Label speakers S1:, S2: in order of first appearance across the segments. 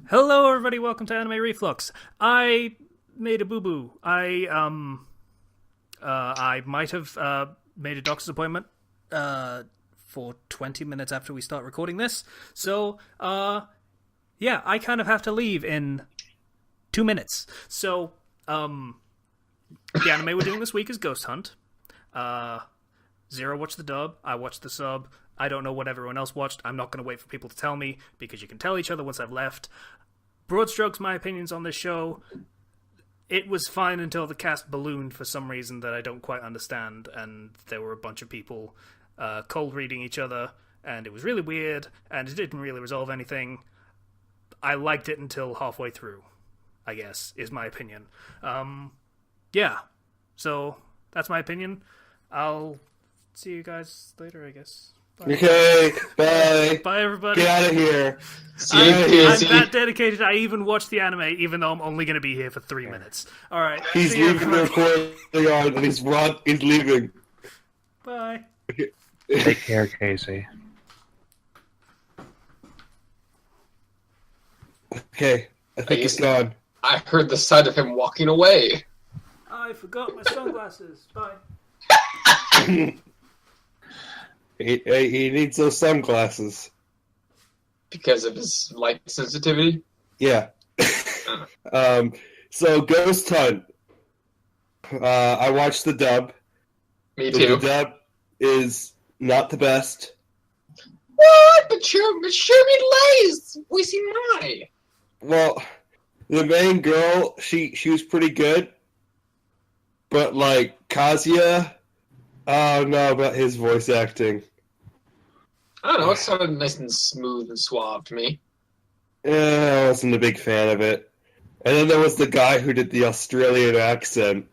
S1: Hello, everybody. Welcome to Anime Reflux. I made a boo boo. I might have made a doctor's appointment for 20 minutes after we start recording this. So, yeah, I kind of have to leave in 2 minutes. So, the anime we're doing this week is Ghost Hunt. Zero watched the dub. I watched the sub. I don't know what everyone else watched. I'm not going to wait for people to tell me because you can tell each other once I've left. Broad strokes, my opinions on this show. It was fine until the cast ballooned for some reason that I don't quite understand, and there were a bunch of people cold reading each other, and it was really weird, and it didn't really resolve anything. I liked it until halfway through, I guess, is my opinion. Yeah, so that's my opinion. I'll see you guys later, I guess. Bye.
S2: Okay, bye.
S1: Bye, everybody.
S2: Get out of here.
S1: I'm that dedicated. I even watched the anime, even though I'm only going to be here for 3 minutes. All right.
S2: He's leaving the recording on, and he's leaving.
S1: Bye.
S3: Take care, Casey.
S2: Okay, I think he's gone.
S4: I heard the sound of him walking away.
S1: I forgot my sunglasses. Bye.
S2: He needs those sunglasses.
S4: Because of his light sensitivity?
S2: Yeah. So Ghost Hunt. I watched the dub.
S4: Me too.
S2: The dub is not the best.
S4: What? But Sherman Lays! We see why.
S2: Well, the main girl, she was pretty good. But like Kazuya, I don't know about his voice acting.
S4: I don't know, it sounded nice and smooth and suave to me.
S2: Yeah, I wasn't a big fan of it. And then there was the guy who did the Australian accent.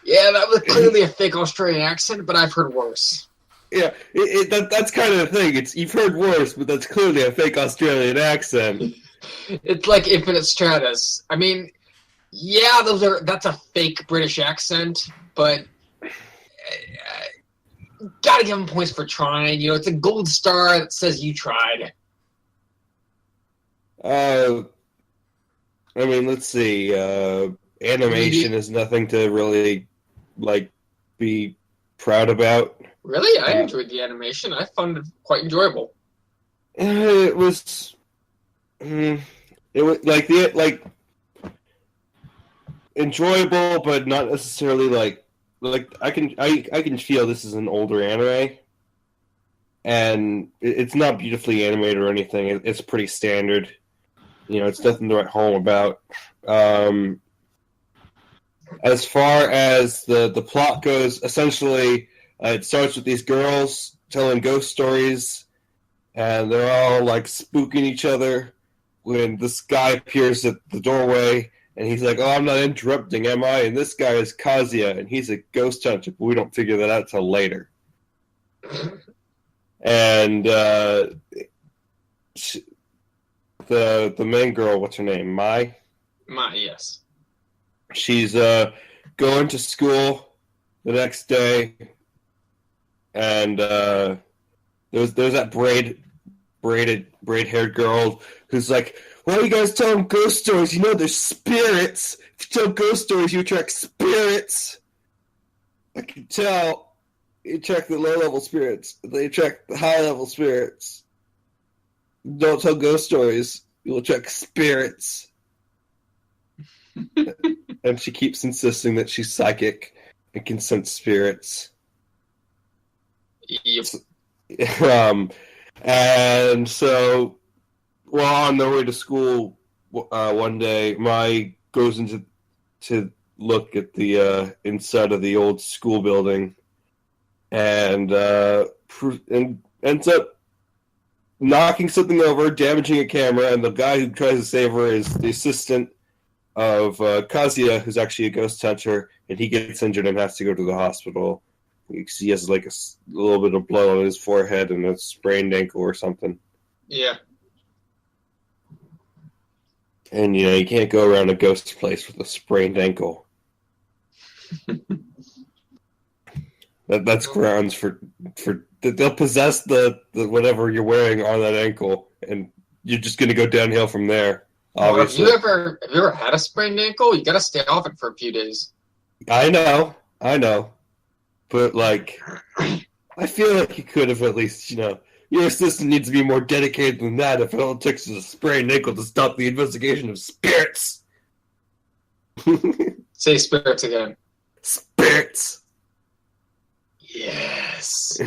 S4: Yeah, that was clearly a fake Australian accent, but I've heard worse.
S2: Yeah, that's kind of the thing. You've heard worse, but that's clearly a fake Australian accent.
S4: It's like Infinite Stratus. I mean, yeah, that's a fake British accent, but gotta give him points for trying. You know, it's a gold star that says you tried.
S2: I mean, let's see. Animation is nothing to really, be proud about.
S4: Really? I enjoyed the animation. I found it quite enjoyable.
S2: It was enjoyable, but not necessarily I can feel this is an older anime, and it's not beautifully animated or anything. It's pretty standard. You know, it's nothing to write home about. As far as the plot goes, essentially, it starts with these girls telling ghost stories, and they're all spooking each other when this guy appears at the doorway. And he's like, "Oh, I'm not interrupting, am I?" And this guy is Kazuya, and he's a ghost hunter, but we don't figure that out till later. And the main girl, what's her name? Mai?
S4: Mai, yes.
S2: She's going to school the next day, and there's that braid-haired girl who's like, "Why are you guys telling ghost stories? You know there's spirits. If you tell ghost stories, you attract spirits." I can tell. You attract the low-level spirits. They attract the high-level spirits. Don't tell ghost stories. You'll attract spirits. And she keeps insisting that she's psychic and can sense spirits.
S4: Yep.
S2: And so, while on their way to school one day, Mai goes to look at the inside of the old school building, and ends up knocking something over, damaging a camera, and the guy who tries to save her is the assistant of Kazuya, who's actually a ghost hunter, and he gets injured and has to go to the hospital. He has a little bit of blood on his forehead and a sprained ankle or something.
S4: Yeah.
S2: And, you can't go around a ghost place with a sprained ankle. That's grounds for they'll possess the whatever you're wearing on that ankle, and you're just going to go downhill from there.
S4: Well,
S2: obviously.
S4: have you ever had a sprained ankle? You gotta stay off it for a few days.
S2: I know. But, like, I feel like you could have at least, your assistant needs to be more dedicated than that if it all takes a sprained ankle to stop the investigation of spirits.
S4: Say spirits again.
S2: Spirits.
S4: Yes.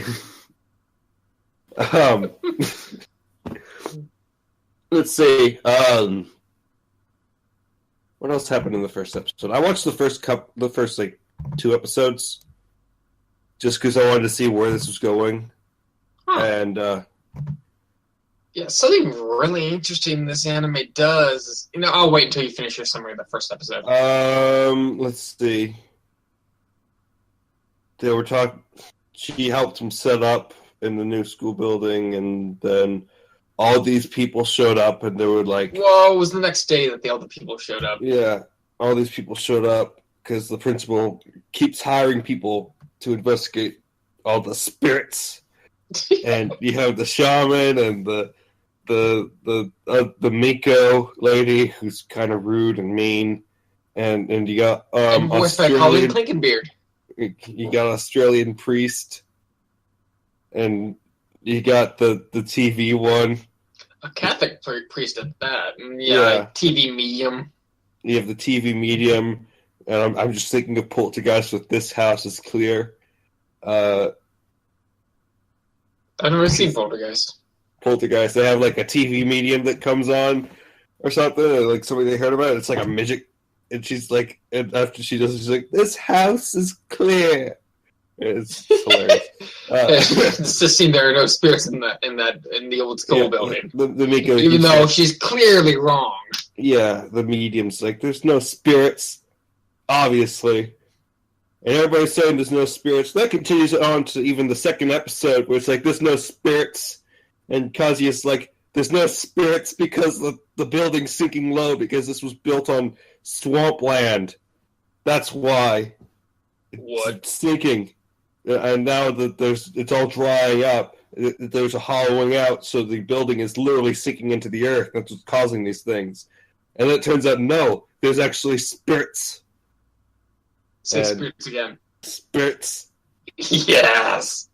S2: Let's see. What else happened in the first episode? I watched the first like 2 episodes, just because I wanted to see where this was going, and
S4: yeah, something really interesting this anime does is, I'll wait until you finish your summary of the first episode.
S2: Let's see. They were talking. She helped him set up in the new school building, and then all these people showed up, and they were like,
S4: Well, it was the next day that all the people showed up.
S2: yeah, all these people showed up because the principal keeps hiring people to investigate all the spirits. And you have the shaman and the Miko lady who's kind of rude and mean, and you got
S4: and voiced by Colleen Clinkenbeard.
S2: You got Australian priest, and you got the TV one.
S4: A Catholic priest at that.
S2: Yeah.
S4: TV medium.
S2: You have the TV medium, and I'm just thinking of Poltergeist with This House is Clear.
S4: I've never seen Poltergeist.
S2: Poltergeist, they have like a TV medium that comes on or something, or like somebody they heard about it. It's like a midget, and she's like, and after she does it, she's like, "This house is clear." It's hilarious.
S4: It's just seemed there are no spirits in the old school building.
S2: The Miko,
S4: even though she's clearly wrong.
S2: Yeah, the medium's like, "There's no spirits, obviously." And everybody's saying there's no spirits. That continues on to even the second episode, where it's like, "There's no spirits." And Kazuya's like, "There's no spirits because the building's sinking low because this was built on swampland. That's why. It's sinking. And now that it's all drying up, there's a hollowing out, so the building is literally sinking into the earth. That's what's causing these things." And it turns out, no, there's actually spirits.
S4: Say spirits again.
S2: Spirits.
S4: Yes.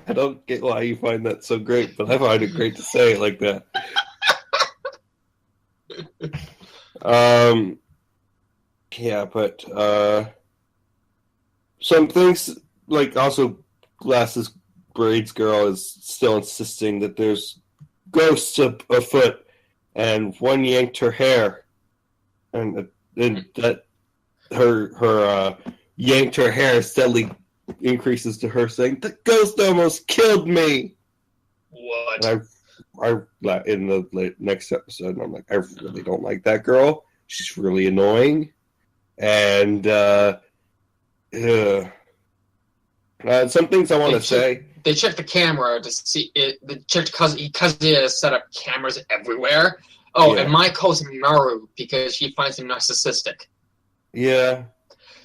S2: I don't get why you find that so great, but I find it great to say it like that. Yeah, but some things, like also Glasses Braids Girl is still insisting that there's ghosts afoot, and one yanked her hair, and that her yanked her hair steadily increases to her saying, "The ghost almost killed me."
S4: What?
S2: And I in the next episode, I'm like, I really don't like that girl. She's really annoying, and some things I want to say.
S4: They checked the camera to see it. They checked because he has set up cameras everywhere. Oh,
S2: Yeah.
S4: and Mike calls him Naru because she finds him narcissistic.
S2: Yeah,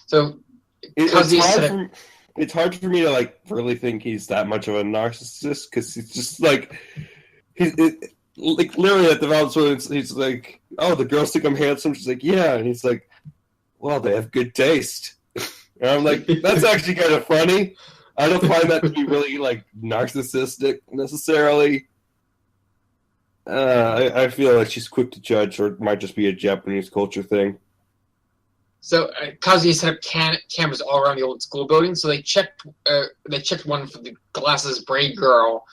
S4: So
S2: it's hard for me to like really think he's that much of a narcissist, because he's just like like literally at the Val's when he's like, "Oh, the girls think I'm handsome." She's like, "Yeah," and he's like, "Well, they have good taste." And I'm like, that's actually kind of funny. I don't find that to be really like narcissistic necessarily. I feel like she's quick to judge, or it might just be a Japanese culture thing.
S4: So Kazuya set up cameras all around the old school building. So they checked one for the Glasses Braid Girl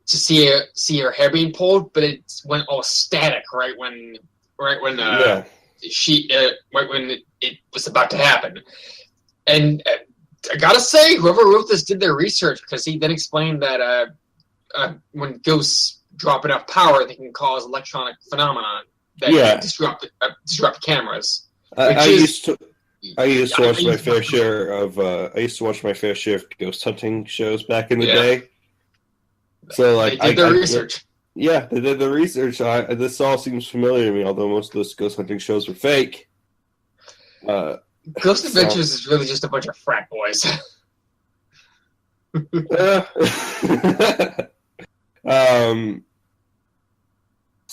S4: to see her hair being pulled, but it went all static right when it was about to happen. And I gotta say, whoever wrote this did their research, because he then explained that when ghosts drop enough power, they can cause electronic phenomena that disrupt cameras.
S2: I used to watch my fair share of ghost hunting shows back in the day. So like,
S4: they did their research.
S2: Yeah, they did the research. This all seems familiar to me, although most of those ghost hunting shows were fake.
S4: Ghost Adventures is really just a bunch of frat boys.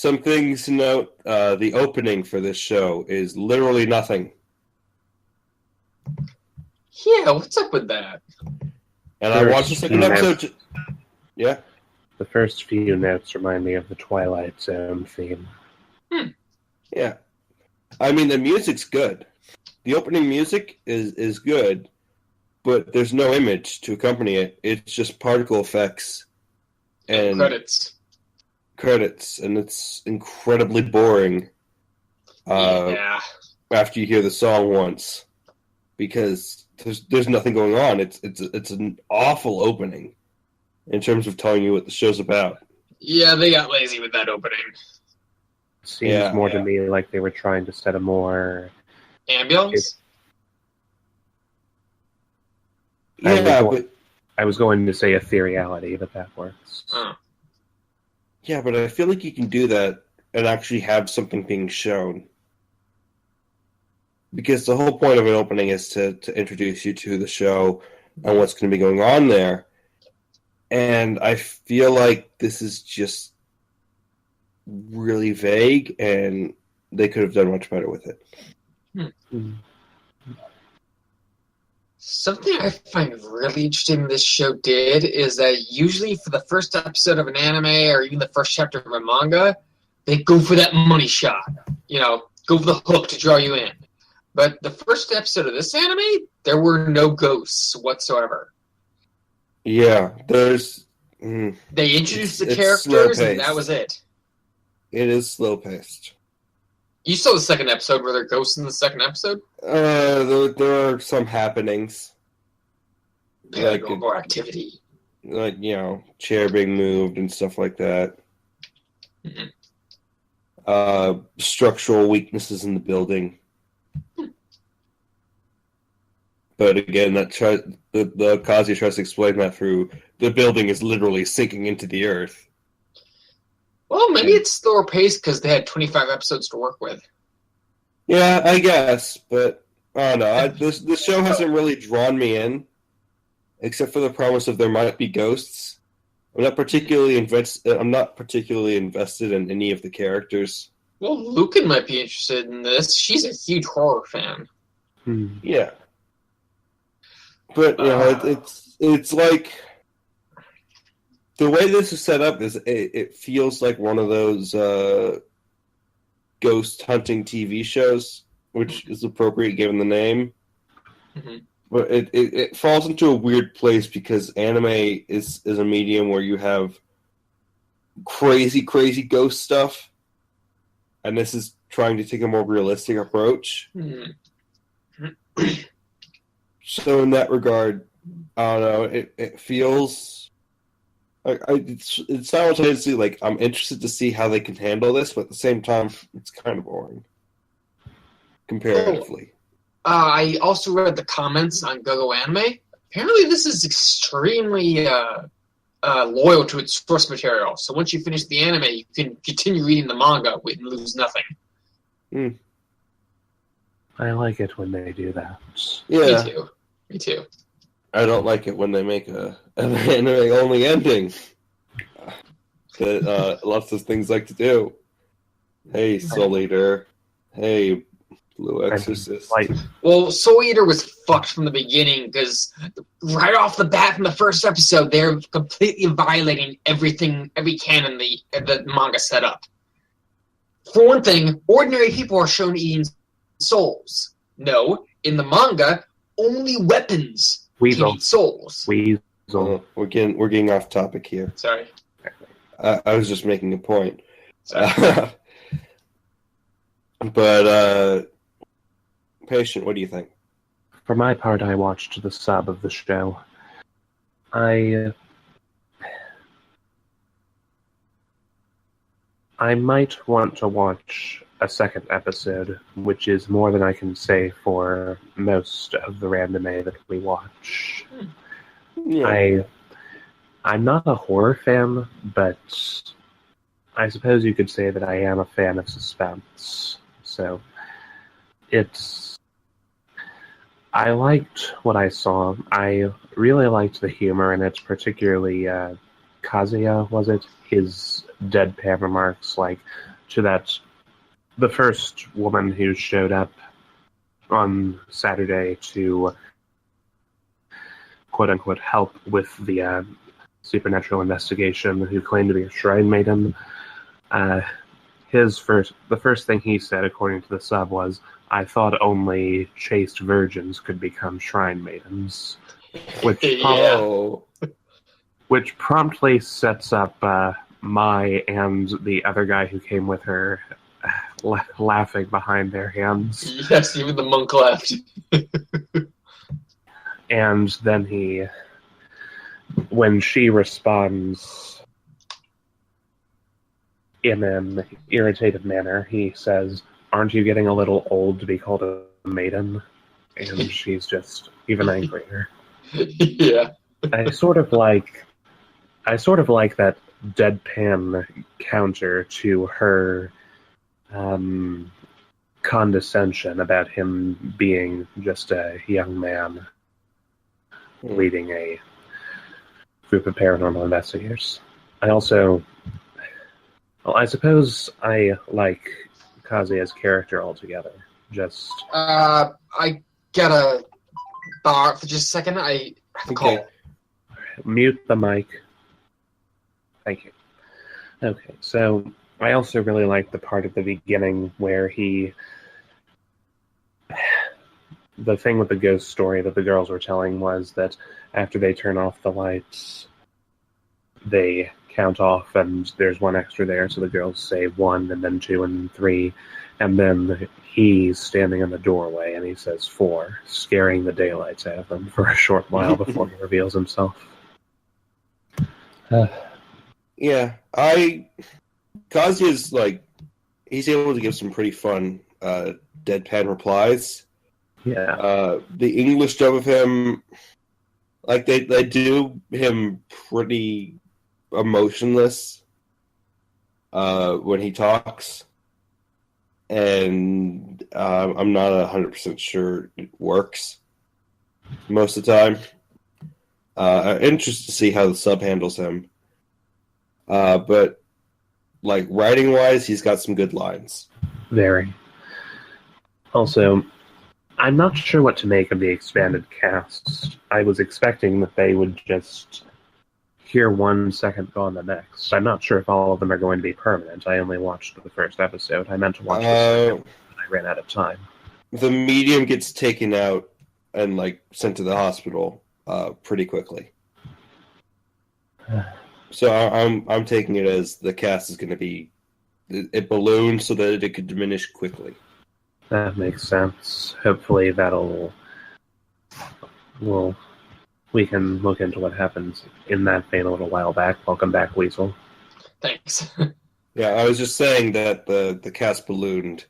S2: some things to note. The opening for this show is literally nothing.
S4: Yeah, what's up with that?
S2: And I watched the second episode. Yeah.
S3: The first few notes remind me of the Twilight Zone theme.
S2: Yeah. I mean, the music's good. The opening music is good, but there's no image to accompany it. It's just particle effects and credits, and it's incredibly boring. After you hear the song once, because there's nothing going on. It's an awful opening in terms of telling you what the show's about.
S4: Yeah, they got lazy with that opening.
S3: Seems more to me like they were trying to set a more
S4: ambience.
S3: I was going to say ethereality, but that works.
S2: Yeah, but I feel like you can do that and actually have something being shown. Because the whole point of an opening is to introduce you to the show and what's going to be going on there. And I feel like this is just really vague, and they could have done much better with it.
S4: Something I find really interesting this show did is that usually for the first episode of an anime or even the first chapter of a manga, they go for that money shot. Go for the hook to draw you in. But the first episode of this anime, there were no ghosts whatsoever.
S2: Yeah, there's...
S4: They introduced the characters, and that was it.
S2: It is slow-paced.
S4: You saw the second episode. Were there ghosts in the second episode?
S2: There are some happenings.
S4: Paranormal activity.
S2: Like, chair being moved and stuff like that. Structural weaknesses in the building. But again, the Kazuya tries to explain that through the building is literally sinking into the earth.
S4: Well, maybe it's slower paced because they had 25 episodes to work with.
S2: Yeah, I guess, but I don't know. This show hasn't really drawn me in, except for the promise of there might be ghosts. I'm not particularly invested in any of the characters.
S4: Well, Lucan might be interested in this. She's a huge horror fan.
S2: Yeah. But it's like the way this is set up is it feels like one of those ghost hunting TV shows, which is appropriate given the name. But it falls into a weird place because anime is a medium where you have crazy ghost stuff, and this is trying to take a more realistic approach. So in that regard, I don't know. It feels like it's simultaneously like I'm interested to see how they can handle this, but at the same time, it's kind of boring comparatively.
S4: I also read the comments on GoGo Anime. Apparently, this is extremely loyal to its source material. So once you finish the anime, you can continue reading the manga and lose nothing.
S3: I like it when they do that.
S2: Yeah.
S4: Me too.
S2: I don't like it when they make an anime-only ending. That lots of things like to do. Hey, Soul Eater. Hey, Blue Exorcist.
S4: Well, Soul Eater was fucked from the beginning because right off the bat from the first episode, they're completely violating every canon the manga set up. For one thing, ordinary people are shown eating souls. No, in the manga, only weapons can eat souls.
S2: Weasel. We're getting off topic here.
S4: Sorry.
S2: I was just making a point.
S4: Sorry.
S2: But, Patient, what do you think?
S3: For my part, I watched the sub of the show. I might want to watch a second episode, which is more than I can say for most of the random that we watch.
S2: Yeah.
S3: I'm not a horror fan, but I suppose you could say that I am a fan of suspense. So I liked what I saw. I really liked the humor in it, particularly Kazuya, was it? His deadpan remarks like, to that, the first woman who showed up on Saturday to quote-unquote help with the supernatural investigation, who claimed to be a shrine maiden, the first thing he said, according to the sub, was, "I thought only chaste virgins could become shrine maidens," which which promptly sets up Mai and the other guy who came with her laughing behind their hands.
S4: Yes, even the monk laughed.
S3: And then when she responds in an irritated manner, he says, "Aren't you getting a little old to be called a maiden?" And she's just even angrier.
S4: Yeah.
S3: I sort of like that deadpan counter to her condescension about him being just a young man leading a group of paranormal investigators. I suppose I like Kazuya's character altogether. Just
S4: I gotta bar for just a second. I have a call.
S3: Mute the mic. Thank you. Okay, so I also really like the part at the beginning where the thing with the ghost story that the girls were telling was that after they turn off the lights, they count off, and there's one extra there, so the girls say 1, and then 2, and 3, and then he's standing in the doorway, and he says 4, scaring the daylights out of them for a short while before he reveals himself.
S2: Yeah, Kazuya's he's able to give some pretty fun deadpan replies.
S3: Yeah.
S2: The English dub of him, they do him pretty emotionless when he talks, and I'm not 100% sure it works most of the time. I'm interested to see how the sub handles him. But writing wise, he's got some good lines.
S3: Very. Also, I'm not sure what to make of the expanded cast. I was expecting that they would just here 1 second, gone the next. I'm not sure if all of them are going to be permanent. I only watched the first episode. I meant to watch the second, and I ran out of time.
S2: The medium gets taken out and sent to the hospital pretty quickly. So I'm taking it as the cast is going to be it ballooned so that it could diminish quickly.
S3: That makes sense. Hopefully we can look into what happens in that vein a little while back. Welcome back, Weasel.
S4: Thanks.
S2: Yeah, I was just saying that the cast ballooned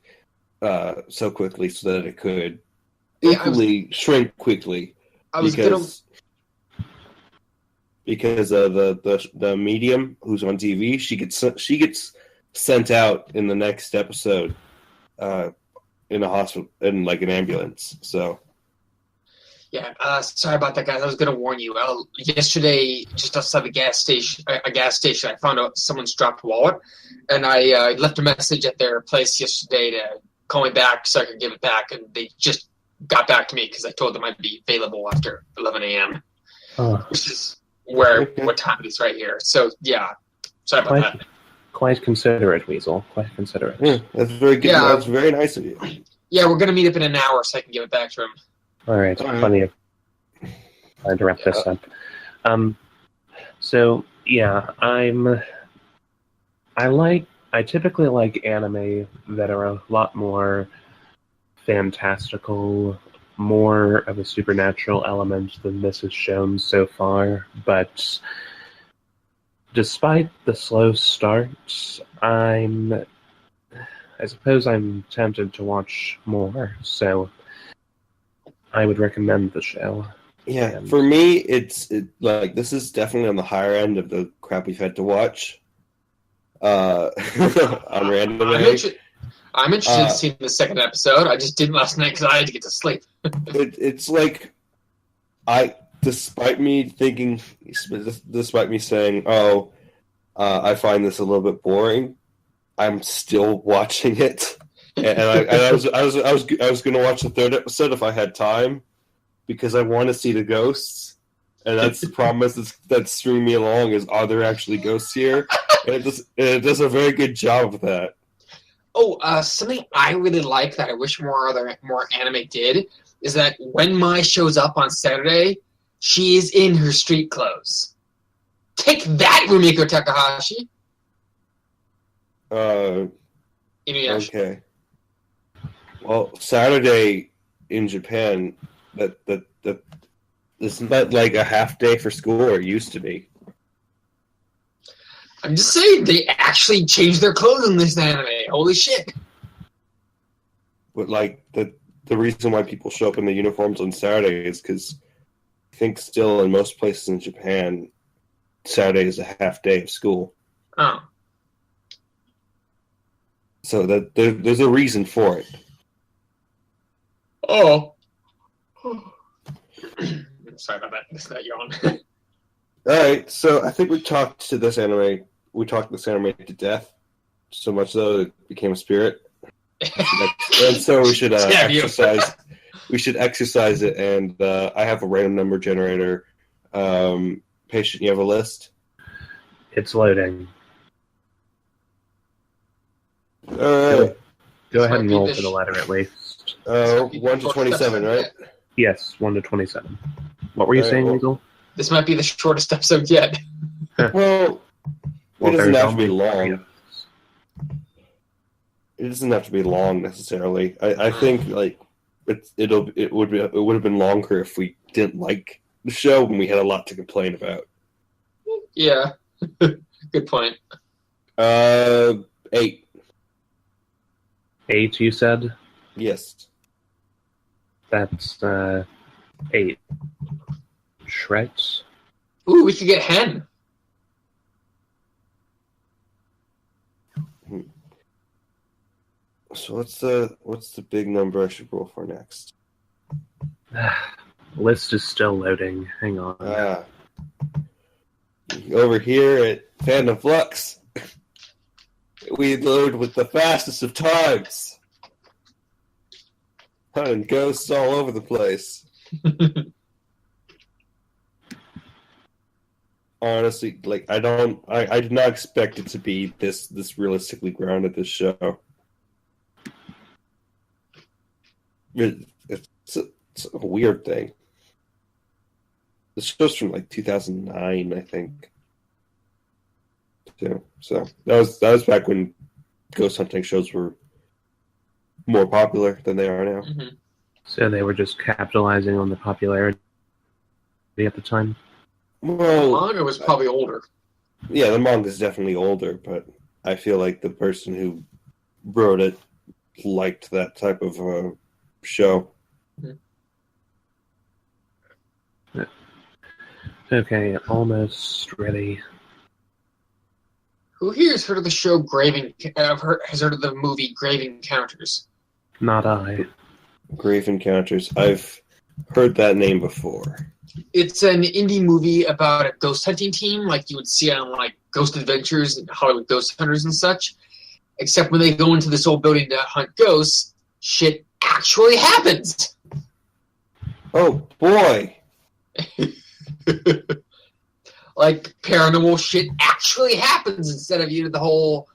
S2: so quickly so that it could shrink quickly. Because the medium who's on TV, she gets sent out in the next episode in a hospital in an ambulance. So
S4: yeah, sorry about that, guys. I was going to warn you. Yesterday, just outside a gas station, I found out someone's dropped wallet, and I left a message at their place yesterday to call me back so I could give it back, and they just got back to me because I told them I'd be available after 11 a.m., which is what time it is right here. So, yeah, sorry about that.
S3: Quite considerate, Weasel. Quite considerate.
S2: Yeah, that's very good. Yeah. That's very nice of you.
S4: Yeah, we're going to meet up in an hour so I can give it back to him.
S3: All right, plenty of time to wrap this up. So, yeah, I typically like anime that are a lot more fantastical, more of a supernatural element than this has shown so far, but despite the slow start, I suppose I'm tempted to watch more, so I would recommend the show.
S2: Yeah, for me, this is definitely on the higher end of the crap we've had to watch on Random.
S4: I'm interested in seeing the second episode. I just didn't last night because I had to get to sleep.
S2: It's despite me saying, I find this a little bit boring, I'm still watching it, and I was going to watch the third episode if I had time, because I want to see the ghosts, and that's the promise that's stringing me along. Is are there actually ghosts here? And it does a very good job of that.
S4: Oh, something I really like that I wish more anime did is that when Mai shows up on Saturday, she is in her street clothes. Take that, Rumiko Takahashi. Inuyasha.
S2: Okay. Well, Saturday in Japan, that isn't that like a half day for school, or it used to be.
S4: I'm just saying, they actually changed their clothes in this anime. Holy shit.
S2: But like the reason why people show up in the uniforms on Saturday is because I think still in most places in Japan, Saturday is a half day of school.
S4: Oh.
S2: So that there's a reason for it.
S4: Oh. Sorry about that. It's that yawn.
S2: Alright, so I think we talked this anime to death, so much so it became a spirit. And so we should exercise. We should exercise it, and I have a random number generator. Patient, you have a list?
S3: It's loading.
S2: Alright.
S3: Go ahead and roll for the letter at least.
S2: 1 to 27, right?
S3: Yes, 1 to 27. What were you saying, Weasel?
S4: This might be the shortest episode yet.
S2: Well, it doesn't have to be long.
S3: Videos.
S2: It doesn't have to be long necessarily. I think like it would have been longer if we didn't like the show and we had a lot to complain about.
S4: Yeah, good point.
S2: 8.
S3: 8, you said?
S2: Yes.
S3: That's 8. Shreds.
S4: Ooh, we could get Hen.
S2: So what's the big number I should roll for next?
S3: List is still loading. Hang on.
S2: Over here at Fandom Flux, we load with the fastest of times. And ghosts all over the place. Honestly, like I did not expect it to be this realistically grounded, this show. It's a weird thing. This show's from like 2009, I think. So that was back when ghost hunting shows were more popular than they are now.
S4: Mm-hmm.
S3: So they were just capitalizing on the popularity at the time?
S2: Well,
S4: The manga was probably older.
S2: Yeah, the manga's definitely older, but I feel like the person who wrote it liked that type of show.
S3: Okay, almost ready.
S4: Who here has heard of the show has heard of the movie Grave Encounters?
S3: Not I.
S2: Grave Encounters. I've heard that name before.
S4: It's an indie movie about a ghost hunting team, like you would see on like Ghost Adventures and Hollywood Ghost Hunters and such. Except when they go into this old building to hunt ghosts, shit actually happens.
S2: Oh boy!
S4: Like paranormal shit actually happens instead of the whole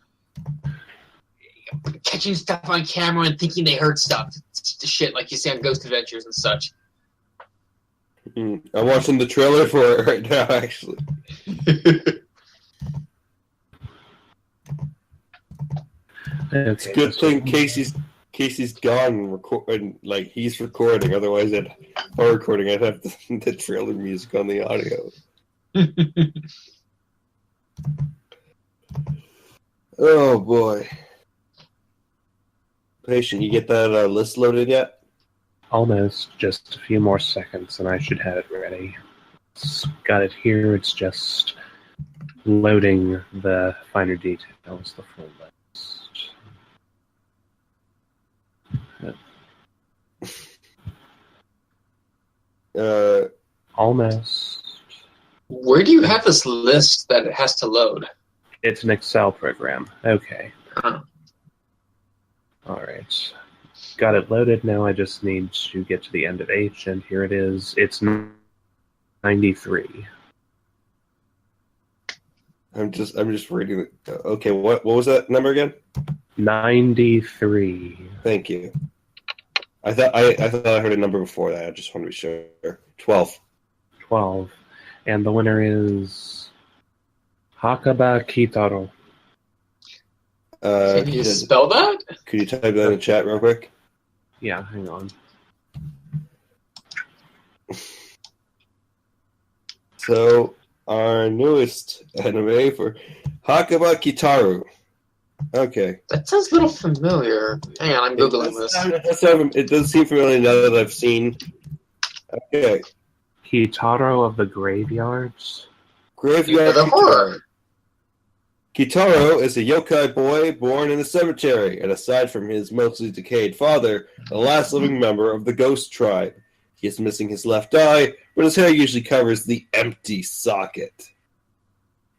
S4: catching stuff on camera and thinking they heard stuff. It's the shit like you see on Ghost Adventures and such.
S2: I'm watching the trailer for it right now, actually. It's a good thing Casey's gone and like he's recording. Otherwise, I'd have the trailer music on the audio. Oh boy! Patient, you get that list loaded yet?
S3: Almost. Just a few more seconds and I should have it ready. Got it here. It's just loading the finer details, the full
S2: list.
S3: Almost.
S4: Where do you have this list that it has to load?
S3: It's an Excel program. Okay.
S4: Huh.
S3: Alright. Got it loaded. Now I just need to get to the end of H, and here it is. It's 93.
S2: I'm just reading it. Okay, what was that number again?
S3: 93.
S2: Thank you. I thought I heard a number before that. I just want to be sure. 12.
S3: 12. And the winner is Hakaba Kitaro.
S4: Can you spell that?
S2: Could you type that in the chat real quick?
S3: Yeah, hang on.
S2: So, our newest anime for Hakaba Kitaru. Okay.
S4: That sounds a little familiar. Hang on, I'm Googling this.
S2: It does seem familiar now that I've seen. Okay.
S3: Kitaro of the Graveyards.
S2: Graveyard
S4: The horror.
S2: Kitaro is a yokai boy born in a cemetery, and aside from his mostly decayed father, the last living member of the ghost tribe. He is missing his left eye, but his hair usually covers the empty socket.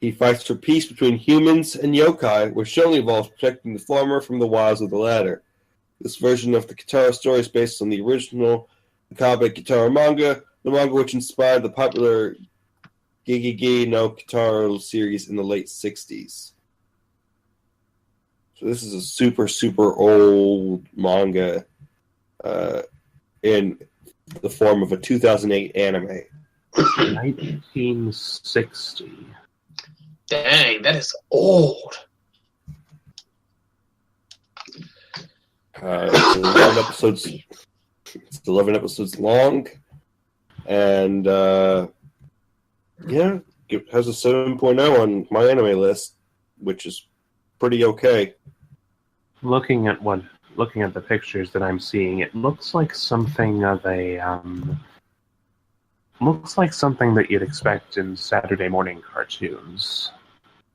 S2: He fights for peace between humans and yokai, which only involves protecting the former from the wiles of the latter. This version of the Kitaro story is based on the original Akabe Kitaro manga, the manga which inspired the popular Gigigi no Kitaro series in the late 60s. So this is a super, super old manga in the form of a 2008 anime.
S3: 1960.
S4: Dang, that is old.
S2: It's 11 episodes. It's 11 episodes long, and yeah, it has a 7.0 on my anime list, which is pretty okay.
S3: Looking at the pictures that I'm seeing, it looks like something of a looks like something that you'd expect in Saturday morning cartoons.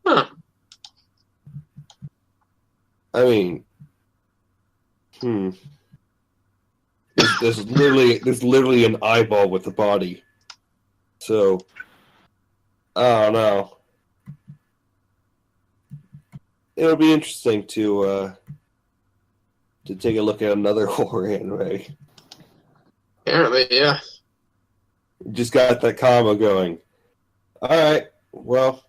S4: Huh.
S2: I mean, there's literally an eyeball with a body. So, I don't know. It'll be interesting to take a look at another horror anime.
S4: Apparently, yeah.
S2: Just got that combo going. All right. Well,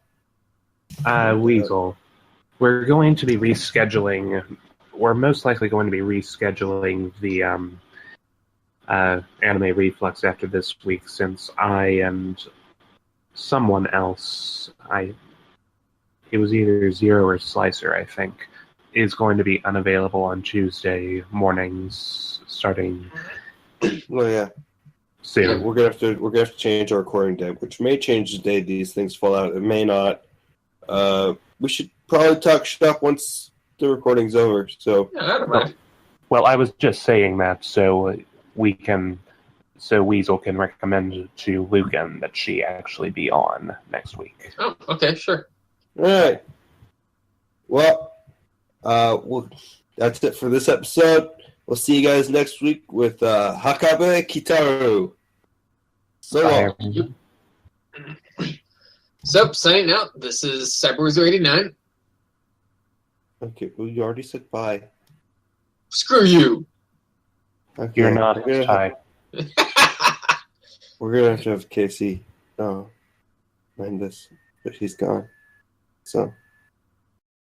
S3: Weasel. We're going to be rescheduling. We're most likely going to be rescheduling the anime Reflux after this week, since I and someone else, it was either Zero or Slicer, I think, is going to be unavailable on Tuesday mornings starting
S2: well, yeah.
S3: soon.
S2: We're gonna have to change our recording day, which may change the day these things fall out. It may not. We should probably talk shop once the recording's over. So
S4: Yeah, I don't mind.
S3: Well, I was just saying that so Weasel can recommend to Lucan that she actually be on next week.
S4: Oh, okay, sure.
S2: all right. Well, that's it for this episode. We'll see you guys next week with Hakabe Kitaru. So
S3: Bye.
S2: long.
S4: So, signing out, this is Cyberwizard89.
S2: Okay, well, you already said bye.
S4: Screw you!
S2: Okay,
S3: You're not
S2: we're
S3: his
S2: gonna
S3: type.
S2: we're gonna have Casey mind this, but he's gone. So.